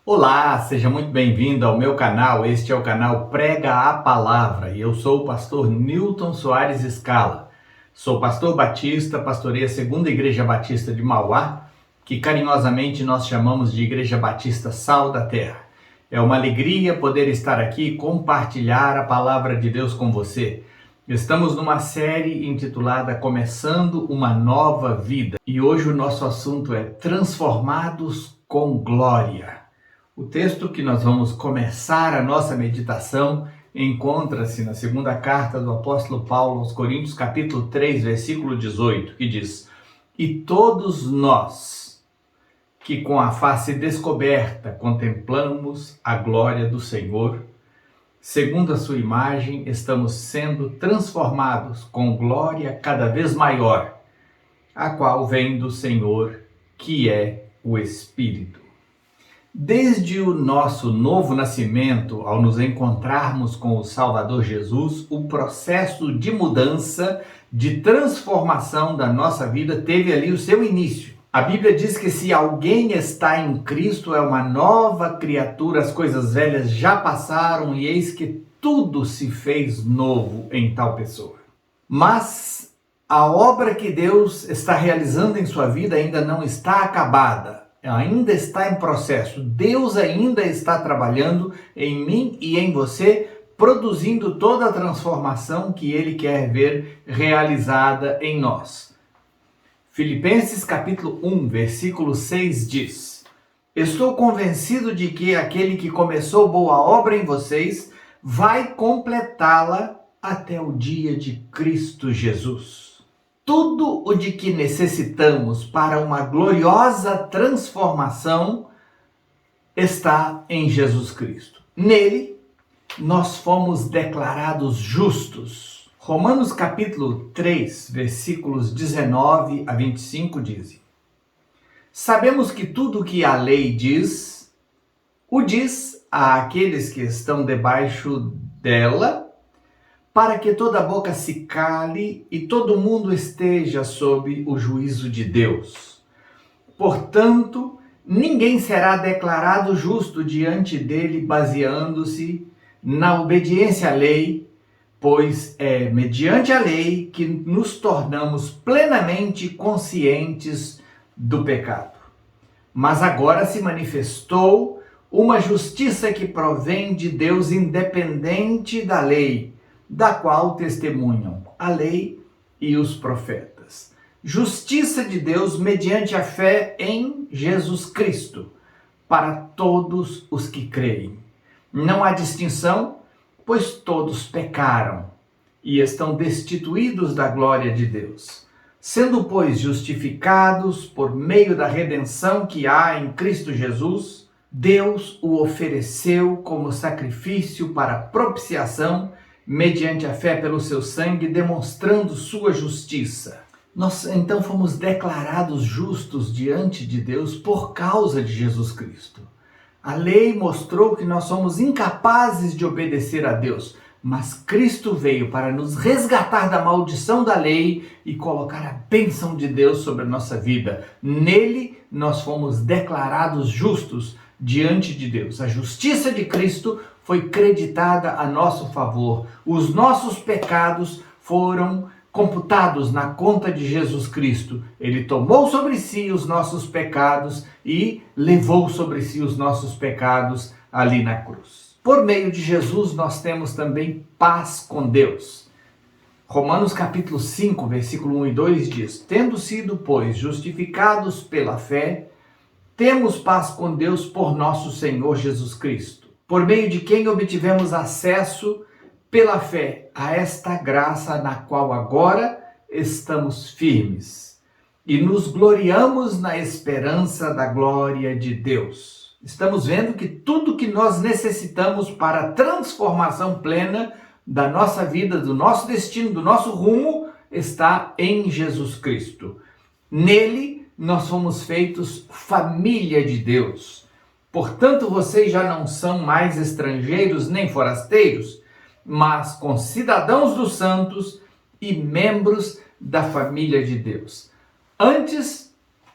Olá, seja muito bem-vindo ao meu canal. Este é o canal Prega a Palavra e eu sou o pastor Newton Soares Scala. Sou pastor batista, pastorei a Segunda Igreja Batista de Mauá, que carinhosamente nós chamamos de Igreja Batista Sal da Terra. É uma alegria poder estar aqui e compartilhar a palavra de Deus com você. Estamos numa série intitulada Começando uma Nova Vida e hoje o nosso assunto é Transformados com Glória. O texto que nós vamos começar a nossa meditação encontra-se na segunda carta do apóstolo Paulo aos Coríntios, capítulo 3, versículo 18, que diz: E todos nós, que com a face descoberta contemplamos a glória do Senhor, segundo a sua imagem, estamos sendo transformados com glória cada vez maior, a qual vem do Senhor, que é o Espírito. Desde o nosso novo nascimento, ao nos encontrarmos com o Salvador Jesus, o processo de mudança, de transformação da nossa vida teve ali o seu início. A Bíblia diz que se alguém está em Cristo, é uma nova criatura, as coisas velhas já passaram e eis que tudo se fez novo em tal pessoa. Mas a obra que Deus está realizando em sua vida ainda não está acabada. Ainda está em processo. Deus ainda está trabalhando em mim e em você, produzindo toda a transformação que Ele quer ver realizada em nós. Filipenses capítulo 1, versículo 6 diz: Estou convencido de que aquele que começou boa obra em vocês vai completá-la até o dia de Cristo Jesus. Tudo o de que necessitamos para uma gloriosa transformação está em Jesus Cristo. Nele, nós fomos declarados justos. Romanos capítulo 3, versículos 19 a 25 dizem: Sabemos que tudo o que a lei diz, o diz àqueles que estão debaixo dela, para que toda boca se cale e todo mundo esteja sob o juízo de Deus. Portanto, ninguém será declarado justo diante dele baseando-se na obediência à lei, pois é mediante a lei que nos tornamos plenamente conscientes do pecado. Mas agora se manifestou uma justiça que provém de Deus independente da lei, da qual testemunham a lei e os profetas. Justiça de Deus mediante a fé em Jesus Cristo, para todos os que creem. Não há distinção, pois todos pecaram e estão destituídos da glória de Deus. Sendo, pois, justificados por meio da redenção que há em Cristo Jesus, Deus o ofereceu como sacrifício para propiciação, mediante a fé pelo seu sangue, demonstrando sua justiça. Nós então fomos declarados justos diante de Deus por causa de Jesus Cristo. A lei mostrou que nós somos incapazes de obedecer a Deus, mas Cristo veio para nos resgatar da maldição da lei e colocar a bênção de Deus sobre a nossa vida. Nele nós fomos declarados justos diante de Deus. A justiça de Cristo foi creditada a nosso favor. Os nossos pecados foram computados na conta de Jesus Cristo. Ele tomou sobre si os nossos pecados e levou sobre si os nossos pecados ali na cruz. Por meio de Jesus nós temos também paz com Deus. Romanos capítulo 5, versículo 1 e 2 diz: Tendo sido, pois, justificados pela fé, temos paz com Deus por nosso Senhor Jesus Cristo, por meio de quem obtivemos acesso pela fé a esta graça na qual agora estamos firmes e nos gloriamos na esperança da glória de Deus. Estamos vendo que tudo que nós necessitamos para a transformação plena da nossa vida, do nosso destino, do nosso rumo, está em Jesus Cristo. Nele nós fomos feitos família de Deus. Portanto, vocês já não são mais estrangeiros nem forasteiros, mas concidadãos dos santos e membros da família de Deus. Antes,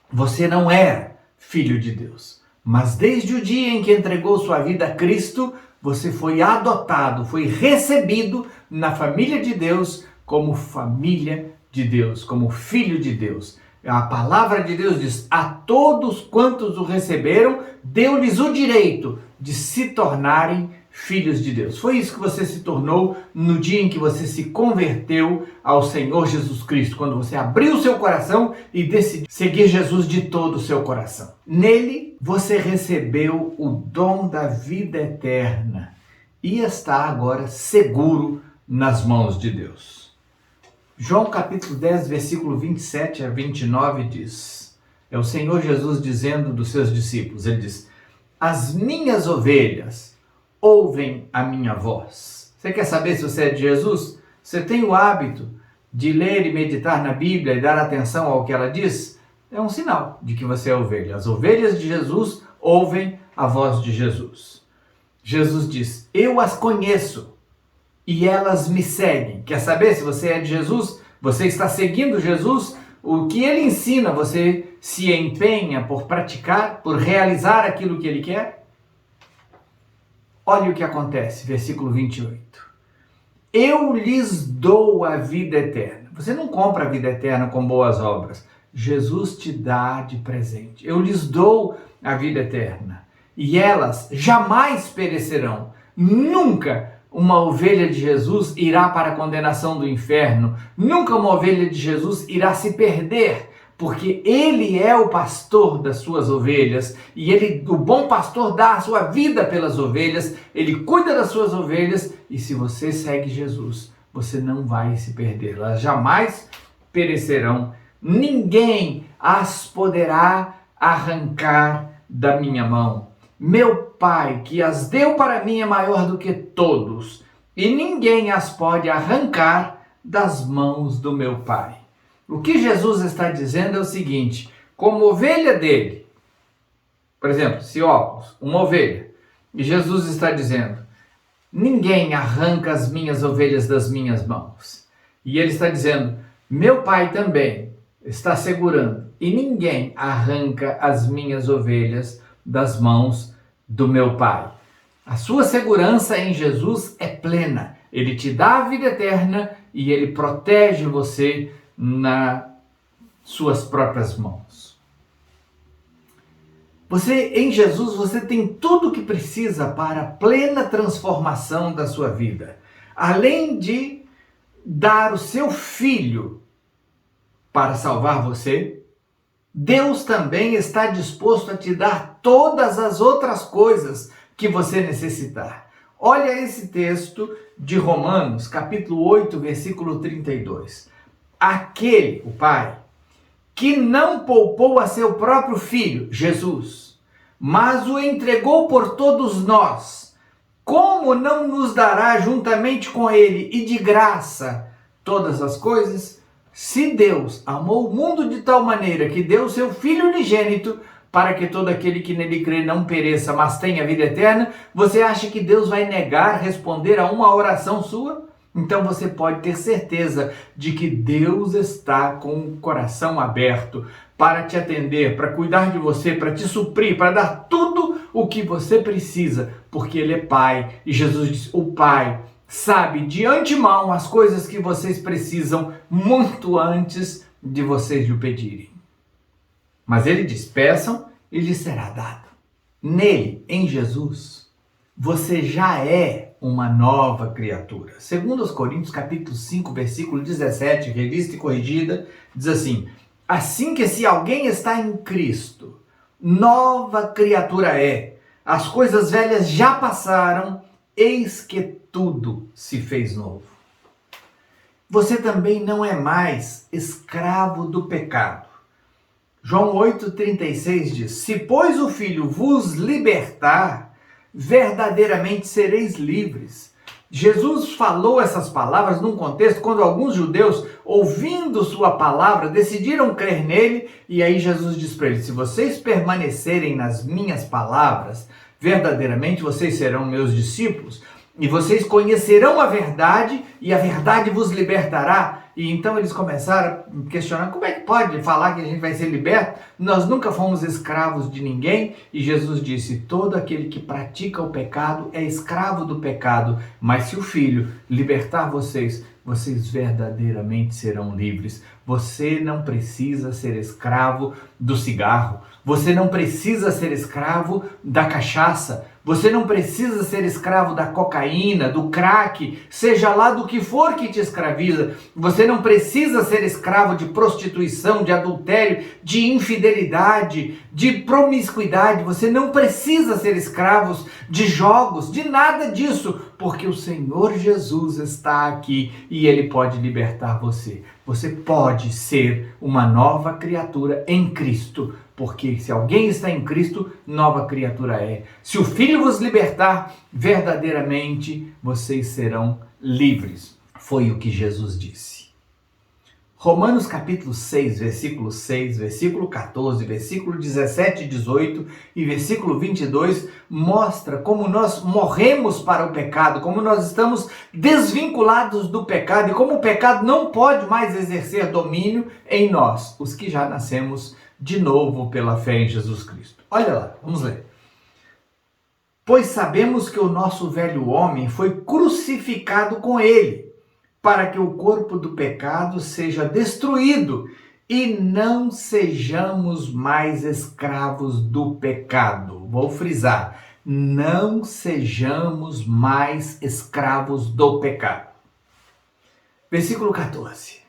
você não era filho de Deus, Mas desde o dia em que entregou sua vida a Cristo, você foi adotado, foi recebido na família de Deus como família de Deus, como filho de Deus. A palavra de Deus diz: a todos quantos o receberam, deu-lhes o direito de se tornarem filhos de Deus. Foi isso que você se tornou no dia em que você se converteu ao Senhor Jesus Cristo, quando você abriu o seu coração e decidiu seguir Jesus de todo o seu coração. Nele, você recebeu o dom da vida eterna e está agora seguro nas mãos de Deus. João capítulo 10, versículo 27 a 29 diz, é o Senhor Jesus dizendo dos seus discípulos, ele diz: as minhas ovelhas ouvem a minha voz. Você quer saber se você é de Jesus? Você tem o hábito de ler e meditar na Bíblia e dar atenção ao que ela diz? É um sinal de que você é ovelha. As ovelhas de Jesus ouvem a voz de Jesus. Jesus diz: eu as conheço e elas me seguem. Quer saber se você é de Jesus? Você está seguindo Jesus? O que ele ensina, você se empenha por praticar, por realizar aquilo que ele quer? Olha o que acontece, versículo 28. Eu lhes dou a vida eterna. Você não compra a vida eterna com boas obras. Jesus te dá de presente. Eu lhes dou a vida eterna. E elas jamais perecerão. Nunca uma ovelha de Jesus irá para a condenação do inferno. Nunca uma ovelha de Jesus irá se perder. Porque ele é o pastor das suas ovelhas e o bom pastor dá a sua vida pelas ovelhas, ele cuida das suas ovelhas e se você segue Jesus, você não vai se perder, elas jamais perecerão, ninguém as poderá arrancar da minha mão. Meu Pai que as deu para mim é maior do que todos e ninguém as pode arrancar das mãos do meu Pai. O que Jesus está dizendo é o seguinte: como ovelha dele, por exemplo, se óculos, uma ovelha, e Jesus está dizendo: ninguém arranca as minhas ovelhas das minhas mãos. E ele está dizendo: meu Pai também está segurando, e ninguém arranca as minhas ovelhas das mãos do meu Pai. A sua segurança em Jesus é plena. Ele te dá a vida eterna e ele protege você nas suas próprias mãos. Em Jesus, você tem tudo o que precisa para a plena transformação da sua vida. Além de dar o seu filho para salvar você, Deus também está disposto a te dar todas as outras coisas que você necessitar. Olha esse texto de Romanos, capítulo 8, versículo 32. Aquele, o Pai, que não poupou a seu próprio Filho, Jesus, mas o entregou por todos nós, como não nos dará juntamente com ele e de graça todas as coisas? Se Deus amou o mundo de tal maneira que deu o seu Filho unigênito, para que todo aquele que nele crê não pereça, mas tenha vida eterna, você acha que Deus vai negar responder a uma oração sua? Então você pode ter certeza de que Deus está com o coração aberto para te atender, para cuidar de você, para te suprir, para dar tudo o que você precisa, porque Ele é Pai. E Jesus diz: o Pai sabe de antemão as coisas que vocês precisam muito antes de vocês lhe pedirem. Mas Ele diz: peçam e lhes será dado. Nele, em Jesus, você já é uma nova criatura. Segundo os Coríntios, capítulo 5, versículo 17, revista e corrigida, diz assim: assim que se alguém está em Cristo, nova criatura é. As coisas velhas já passaram, eis que tudo se fez novo. Você também não é mais escravo do pecado. João 8,36 diz: se pois o Filho vos libertar, verdadeiramente sereis livres. Jesus falou essas palavras num contexto quando alguns judeus, ouvindo sua palavra, decidiram crer nele, e aí Jesus diz para eles: se vocês permanecerem nas minhas palavras, verdadeiramente vocês serão meus discípulos, e vocês conhecerão a verdade, e a verdade vos libertará. E então eles começaram a questionar, como é que pode falar que a gente vai ser liberto? Nós nunca fomos escravos de ninguém. E Jesus disse, todo aquele que pratica o pecado é escravo do pecado. Mas se o Filho libertar vocês, vocês verdadeiramente serão livres. Você não precisa ser escravo do cigarro. Você não precisa ser escravo da cachaça. Você não precisa ser escravo da cocaína, do crack, seja lá do que for que te escraviza. Você não precisa ser escravo de prostituição, de adultério, de infidelidade, de promiscuidade. Você não precisa ser escravo de jogos, de nada disso, porque o Senhor Jesus está aqui e Ele pode libertar você. Você pode ser uma nova criatura em Cristo, porque se alguém está em Cristo, nova criatura é. Se o Filho vos libertar, verdadeiramente vocês serão livres. Foi o que Jesus disse. Romanos capítulo 6, versículo 6, versículo 14, versículo 17 e 18 e versículo 22 mostra como nós morremos para o pecado, como nós estamos desvinculados do pecado e como o pecado não pode mais exercer domínio em nós, os que já nascemos de novo pela fé em Jesus Cristo. Olha lá, vamos ler. Pois sabemos que o nosso velho homem foi crucificado com ele, para que o corpo do pecado seja destruído e não sejamos mais escravos do pecado. Vou frisar, não sejamos mais escravos do pecado. Versículo 14.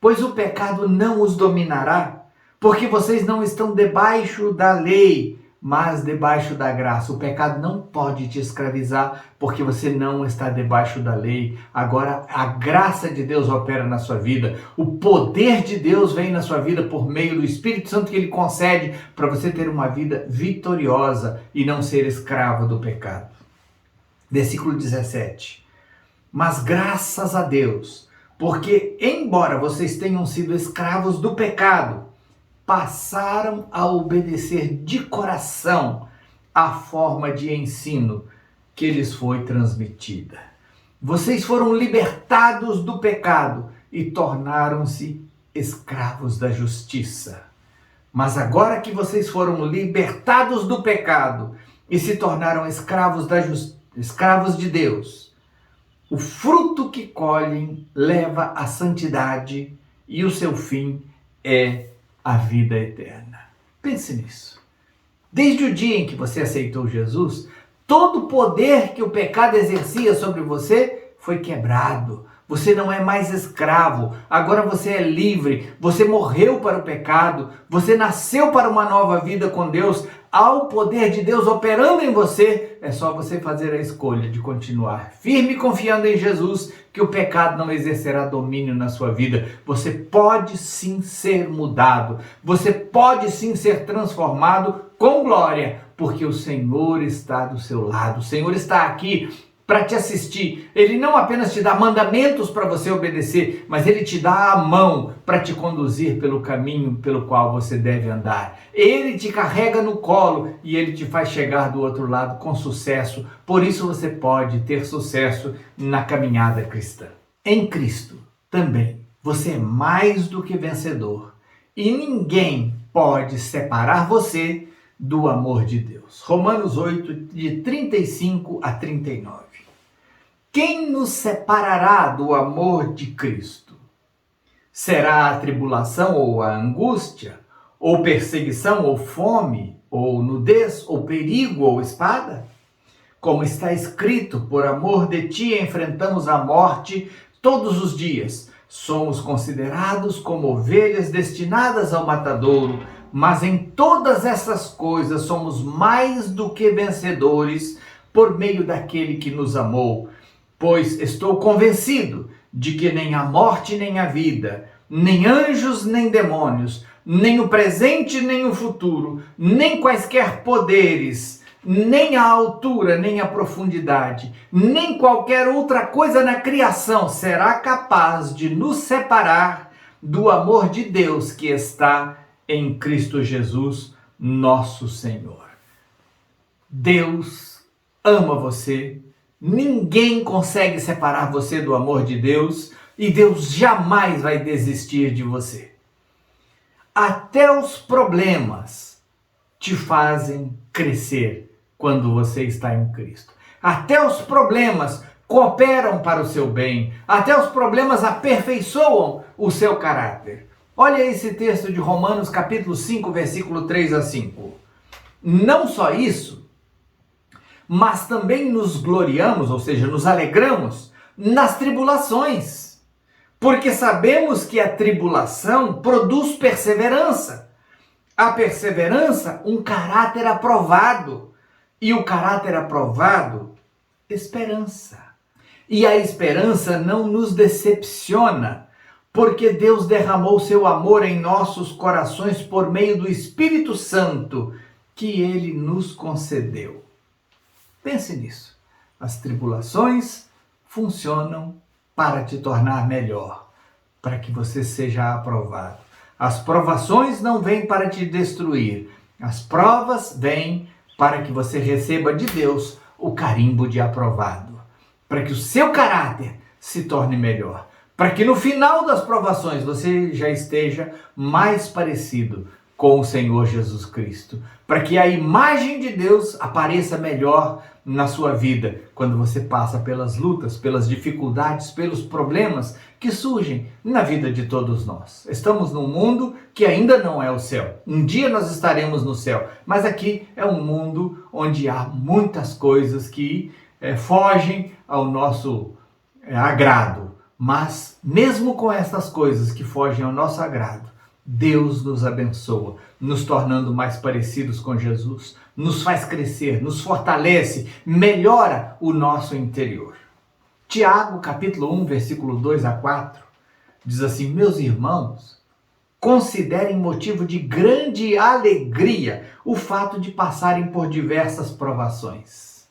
Pois o pecado não os dominará, porque vocês não estão debaixo da lei, mas debaixo da graça. O pecado não pode te escravizar, porque você não está debaixo da lei. Agora a graça de Deus opera na sua vida. O poder de Deus vem na sua vida por meio do Espírito Santo que Ele concede para você ter uma vida vitoriosa e não ser escravo do pecado. Versículo 17. Mas graças a Deus, porque embora vocês tenham sido escravos do pecado, passaram a obedecer de coração a forma de ensino que lhes foi transmitida. Vocês foram libertados do pecado e tornaram-se escravos da justiça. Mas agora que vocês foram libertados do pecado e se tornaram escravos de Deus, o fruto que colhem leva à santidade e o seu fim é a vida eterna. Pense nisso. Desde o dia em que você aceitou Jesus, todo o poder que o pecado exercia sobre você foi quebrado. Você não é mais escravo, agora você é livre, você morreu para o pecado, você nasceu para uma nova vida com Deus. Há o poder de Deus operando em você, é só você fazer a escolha de continuar firme confiando em Jesus, que o pecado não exercerá domínio na sua vida. Você pode sim ser mudado, você pode sim ser transformado com glória, porque o Senhor está do seu lado, o Senhor está aqui para te assistir. Ele não apenas te dá mandamentos para você obedecer, mas Ele te dá a mão para te conduzir pelo caminho pelo qual você deve andar. Ele te carrega no colo e Ele te faz chegar do outro lado com sucesso. Por isso você pode ter sucesso na caminhada cristã. Em Cristo também você é mais do que vencedor e ninguém pode separar você do amor de Deus. Romanos 8, de 35 a 39. Quem nos separará do amor de Cristo? Será a tribulação ou a angústia? Ou perseguição ou fome? Ou nudez? Ou perigo ou espada? Como está escrito, por amor de ti enfrentamos a morte todos os dias. Somos considerados como ovelhas destinadas ao matadouro, mas em todas essas coisas somos mais do que vencedores por meio daquele que nos amou. Pois estou convencido de que nem a morte nem a vida, nem anjos nem demônios, nem o presente nem o futuro, nem quaisquer poderes, nem a altura nem a profundidade, nem qualquer outra coisa na criação será capaz de nos separar do amor de Deus que está em Cristo Jesus, nosso Senhor. Deus ama você. Ninguém consegue separar você do amor de Deus. e Deus jamais vai desistir de você. Até os problemas te fazem crescer quando você está em Cristo. Até os problemas cooperam para o seu bem. Até os problemas aperfeiçoam o seu caráter. Olha esse texto de Romanos capítulo 5, versículo 3 a 5. Não só isso, mas também nos gloriamos, ou seja, nos alegramos nas tribulações, porque sabemos que a tribulação produz perseverança. A perseverança, um caráter aprovado, e o caráter aprovado, esperança. E a esperança não nos decepciona, porque Deus derramou seu amor em nossos corações por meio do Espírito Santo que Ele nos concedeu. Pense nisso. As tribulações funcionam para te tornar melhor, para que você seja aprovado. As provações não vêm para te destruir. As provas vêm para que você receba de Deus o carimbo de aprovado, para que o seu caráter se torne melhor, para que no final das provações você já esteja mais parecido com o Senhor Jesus Cristo, para que a imagem de Deus apareça melhor na sua vida, quando você passa pelas lutas, pelas dificuldades, pelos problemas que surgem na vida de todos nós. Estamos num mundo que ainda não é o céu. Um dia nós estaremos no céu, mas aqui é um mundo onde há muitas coisas que fogem ao nosso agrado. Mas mesmo com essas coisas que fogem ao nosso agrado, Deus nos abençoa, nos tornando mais parecidos com Jesus, nos faz crescer, nos fortalece, melhora o nosso interior. Tiago, capítulo 1, versículo 2 a 4, diz assim: meus irmãos, considerem motivo de grande alegria o fato de passarem por diversas provações,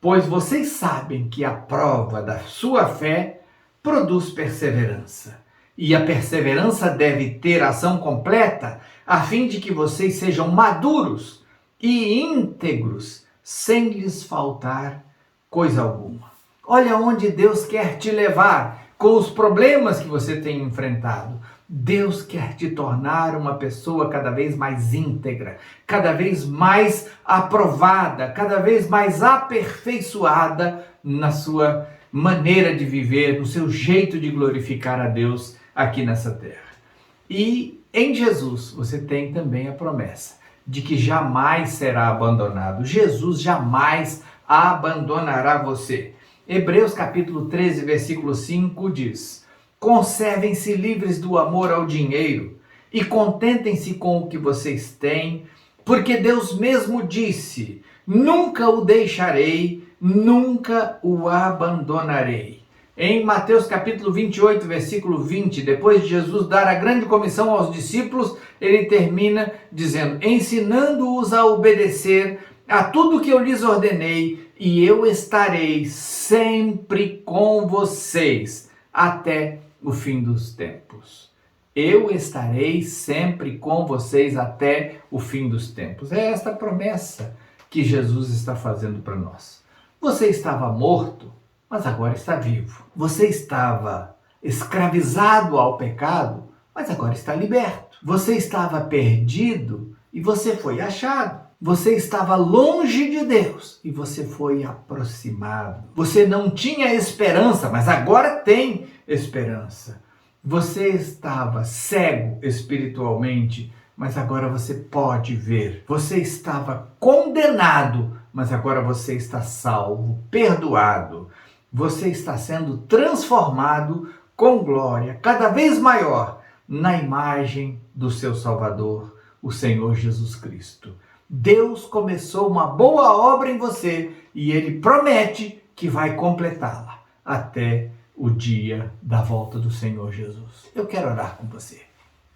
pois vocês sabem que a prova da sua fé produz perseverança. E a perseverança deve ter ação completa, a fim de que vocês sejam maduros e íntegros, sem lhes faltar coisa alguma. Olha onde Deus quer te levar com os problemas que você tem enfrentado. Deus quer te tornar uma pessoa cada vez mais íntegra, cada vez mais aprovada, cada vez mais aperfeiçoada na sua maneira de viver, no seu jeito de glorificar a Deus aqui nessa terra. E em Jesus você tem também a promessa de que jamais será abandonado. Jesus jamais abandonará você. Hebreus capítulo 13, versículo 5 diz: conservem-se livres do amor ao dinheiro e contentem-se com o que vocês têm, porque Deus mesmo disse: nunca o deixarei, nunca o abandonarei. Em Mateus capítulo 28, versículo 20, depois de Jesus dar a grande comissão aos discípulos, ele termina dizendo: ensinando-os a obedecer a tudo que eu lhes ordenei, e eu estarei sempre com vocês até o fim dos tempos. Eu estarei sempre com vocês até o fim dos tempos. É esta promessa que Jesus está fazendo para nós. Você estava morto, mas agora está vivo. Você estava escravizado ao pecado, mas agora está liberto. Você estava perdido e você foi achado. Você estava longe de Deus e você foi aproximado. Você não tinha esperança, mas agora tem esperança. Você estava cego espiritualmente, mas agora você pode ver. Você estava condenado, mas agora você está salvo, perdoado. Você está sendo transformado com glória cada vez maior na imagem do seu Salvador, o Senhor Jesus Cristo. Deus começou uma boa obra em você e Ele promete que vai completá-la até o dia da volta do Senhor Jesus. Eu quero orar com você.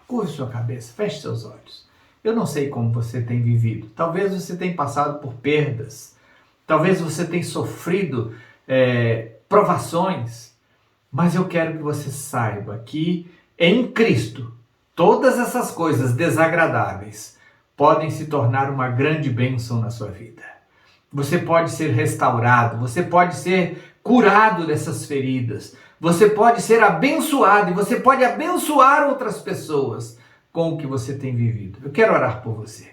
Curve sua cabeça, feche seus olhos. Eu não sei como você tem vivido. Talvez você tenha passado por perdas. Talvez você tenha sofrido provações. Mas eu quero que você saiba que em Cristo, todas essas coisas desagradáveis podem se tornar uma grande bênção na sua vida. Você pode ser restaurado, você pode ser curado dessas feridas, Você pode ser abençoado e você pode abençoar outras pessoas com o que você tem vivido. Eu quero orar por você.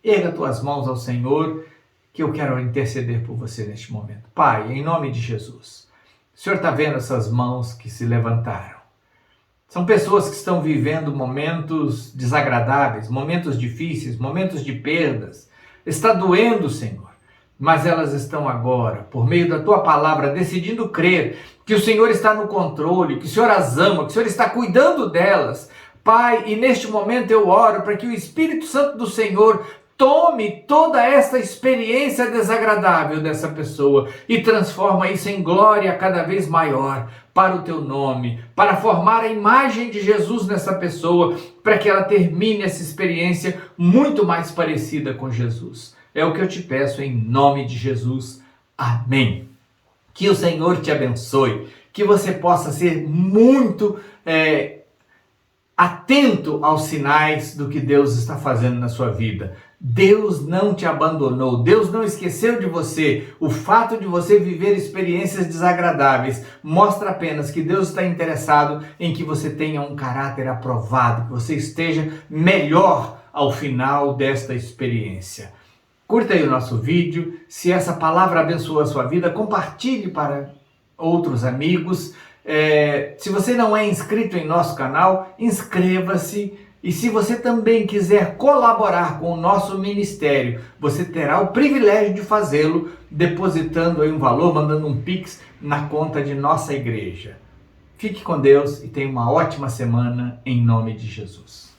Erga tuas mãos ao Senhor, que eu quero interceder por você neste momento. Pai, em nome de Jesus, o Senhor está vendo essas mãos que se levantaram. São pessoas que estão vivendo momentos desagradáveis, momentos difíceis, momentos de perdas. Está doendo, Senhor, mas elas estão agora, por meio da Tua palavra, decidindo crer que o Senhor está no controle, que o Senhor as ama, que o Senhor está cuidando delas. Pai, e neste momento eu oro para que o Espírito Santo do Senhor tome toda essa experiência desagradável dessa pessoa e transforma isso em glória cada vez maior para o teu nome, para formar a imagem de Jesus nessa pessoa, para que ela termine essa experiência muito mais parecida com Jesus. É o que eu te peço em nome de Jesus. Amém. Que o Senhor te abençoe, que você possa ser muito atento aos sinais do que Deus está fazendo na sua vida. Deus não te abandonou, Deus não esqueceu de você. O fato de você viver experiências desagradáveis mostra apenas que Deus está interessado em que você tenha um caráter aprovado, que você esteja melhor ao final desta experiência. Curta aí o nosso vídeo, se essa palavra abençoou a sua vida, compartilhe para outros amigos. Se você não é inscrito em nosso canal, inscreva-se. E se você também quiser colaborar com o nosso ministério, você terá o privilégio de fazê-lo depositando aí um valor, mandando um Pix na conta de nossa igreja. Fique com Deus e tenha uma ótima semana em nome de Jesus.